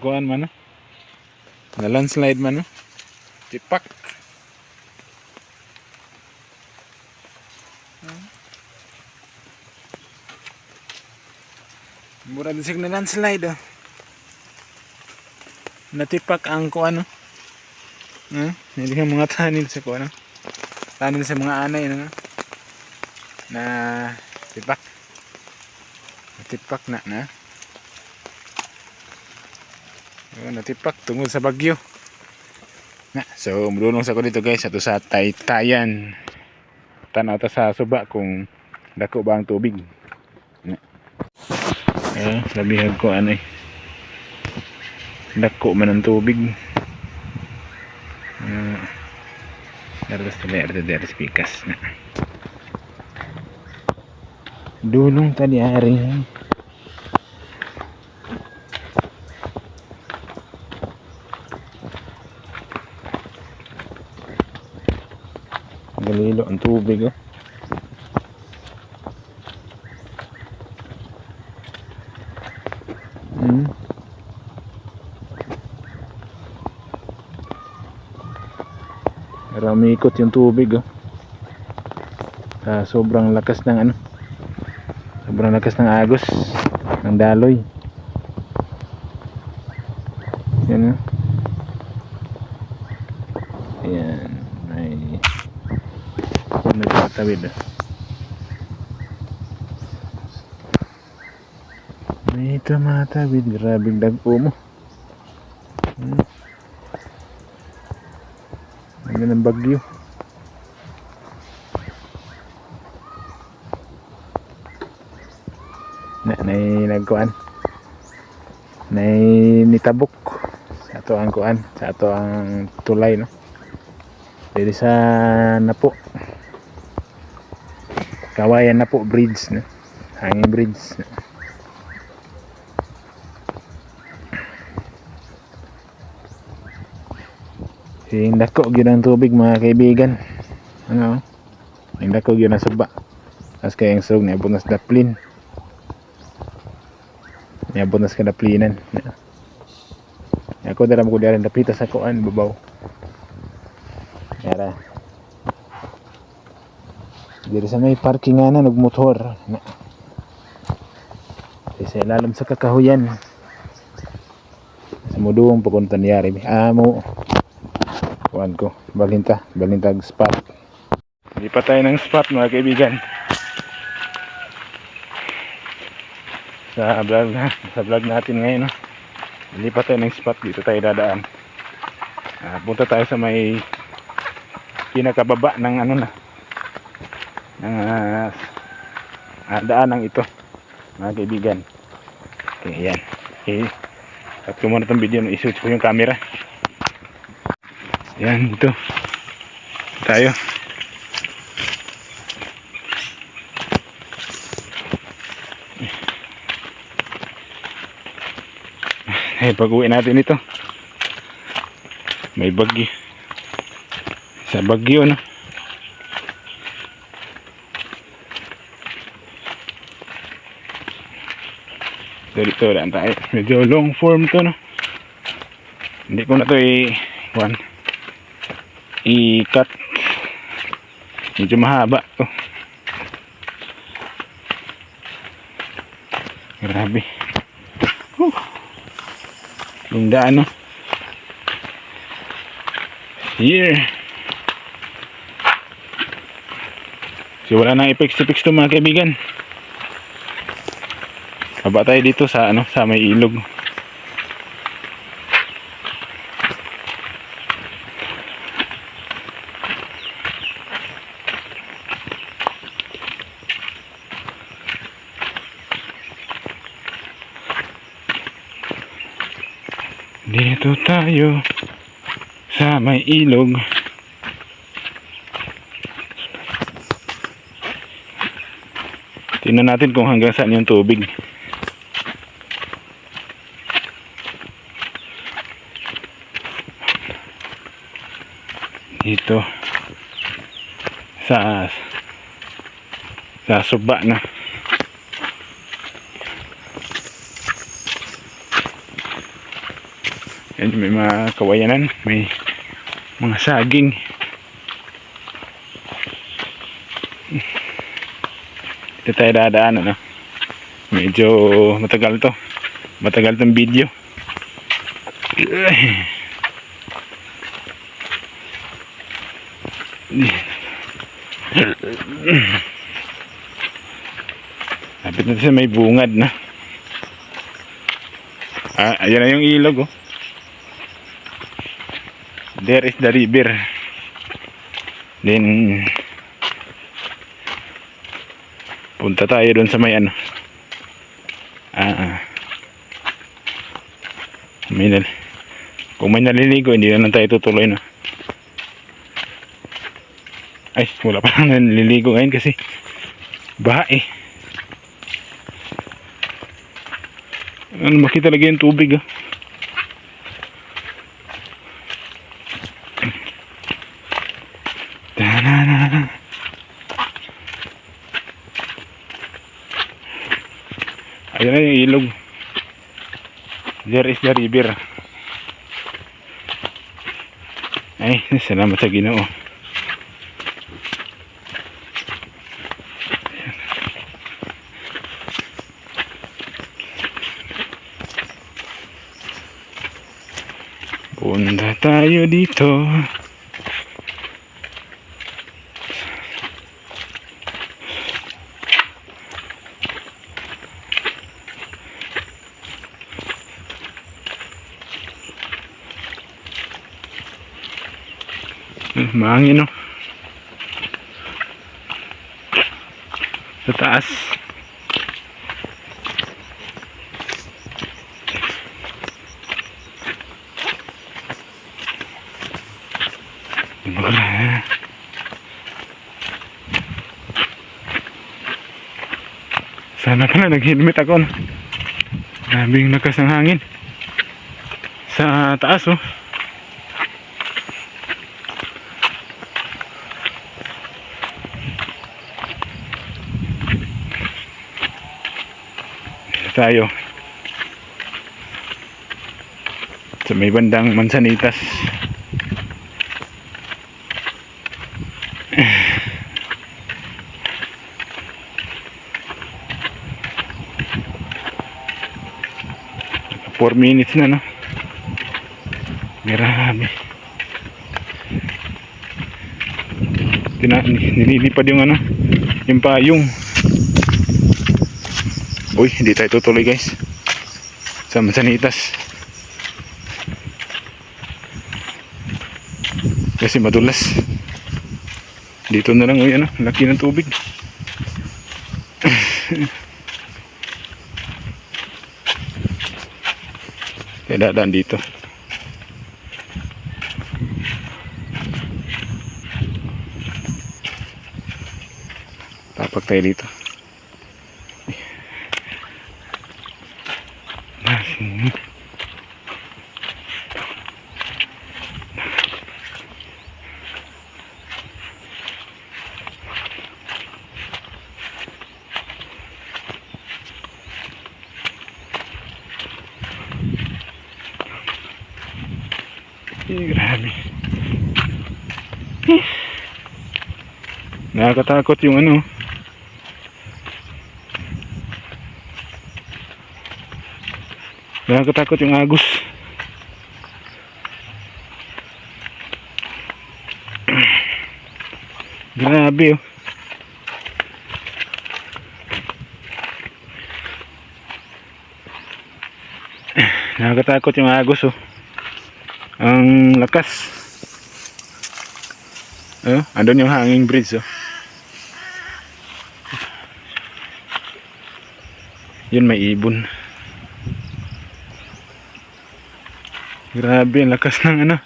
kuan man no. Na landslide man no. Tipak. Murag sig na landslide oh. Natipak ang kuan no. Hindi yung mga tanil sa kuan no. Tanil sa mga anay no. Na tipak. Natipak na. Natipak tungod sa bagyo. So mudulong sa ko dito guys ato sa Taytayan. Tanaw ta sa suba kung dako ba ang tubig. Labihag ko ano dako man ang tubig. Daras tabi pikas na. Dulong tadi hari. Galilo ang tubig oh. Ramikot yung tubig oh. Sobrang lakas ng sobrang lakas ng agos ng daloy. Yan oh. Ayan may nagtatawid oh. May tumatawid, grabing dagpo mo. Ang ng bagyo. Nagkuan. Nitabok sa ato ang kuan, sa ato ang tulay no. Dili sa Napo. Kawayan Napo bridge no. Hanging bridge. Hindako gyud ang tubig mga kaibigan. Hindako gyud ang suba. As kay ang sug niabot na sa daplin. Niabot na sa daplinan. Ako dara mo ko diyan dapita sa kuan babaw. Yara. Diri sa may parkingan ng motor. Sa ilalim sa kakahuyan. Sa muduong pagunta niyari. Mo kuan ko, balintag spot. Lipat tayo ng spot mga kaibigan. Sa vlog natin ngayon no. Lipat tayo ng spot, dito tayo dadaan. Punta tayo sa may pinakababa ng daan ng ito mga kaibigan. Okay, ayan. Okay. At kung muna itong video, i-switch ko yung camera. Yan, ito tayo. Pag-uwi natin ito may bagyo. Sa bagyo no. Dito daan tayo. Medyo long form to no. Hindi ko na to i-cut. Medyo mahaba to. Grabe. Yung daan no. Here. So wala nang ipix-ipix to mga kaibigan. Haba tayo dito sa sa may ilog. Dito tayo sa may ilog. Tingnan natin kung hanggang saan yung tubig. Dito sa suba na. Yan, may mga kawayanan, may mga saging. Dito tayo dadaan, ano. Medyo matagal tong video. Lapit na sa may bungad na. Ayan na yung ilog, oh. There is the river. Then punta tayo dun sa may ano. Kung may naliligo, hindi na lang tayo tutuloy, no. Ay, wala pa lang naliligo ngayon kasi baha eh. Ano, makita talaga yung tubig, oh. Ta-da-da-da. Ayan na yung ilog. There is the river. Ay, salamat sa Ginoo. Punta tayo dito. Mahangin, no? Sa taas. Sana pala nag-helmet ako, no? Grabing lakas ng hangin sa taas, oh. Tayo sa may bandang Mansanitas. Four minutes na, no? Grabe. Nililipad yung ano, yung payong. Uy, hindi tayo tutuloy, guys, sa Mansanitas kasi madulas. Dito na lang, uy, ano, laki ng tubig. Kaya dadaan dito. Tapak tayo dito. Grabe. Nakakatakot yung ano. Nakakatakot yung agos. Grabe, oh. Nakakatakot yung agos, oh. Ang lakas. Andun yung hanging bridge, oh. Yun, may ibon. Grabe, ang lakas ng ano.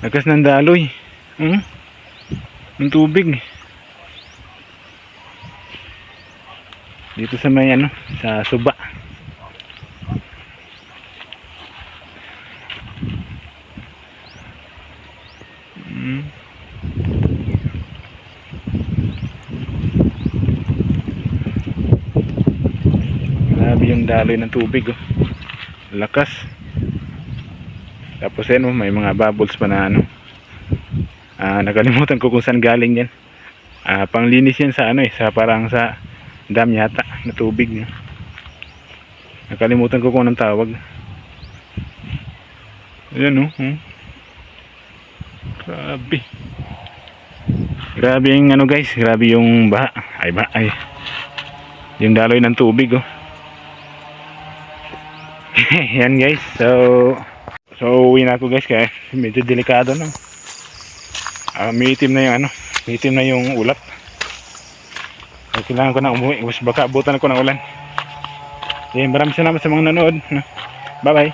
Lakas ng daloy. Ng tubig. Dito sa may ano, sa Suba. Grabe yung daloy ng tubig, oh. Lakas. Tapos yan, may mga bubbles pa na ano. Nakalimutan ko kung saan galing yan. Panglinis yan sa ano sa parang sa dam yata na tubig. Nakalimutan ko kung anong tawag. Ayan Grabe. Grabe yung ano guys, grabe yung baha. Ay. Yung daloy ng tubig Yan guys. So uwi na ako guys kaya medyo delikado na. May itim na yung may itim na yung ulap. Kailangan ko na umuwi. Baka abutan ako ng ulan. Maraming salamat sa mga nanood. Bye bye.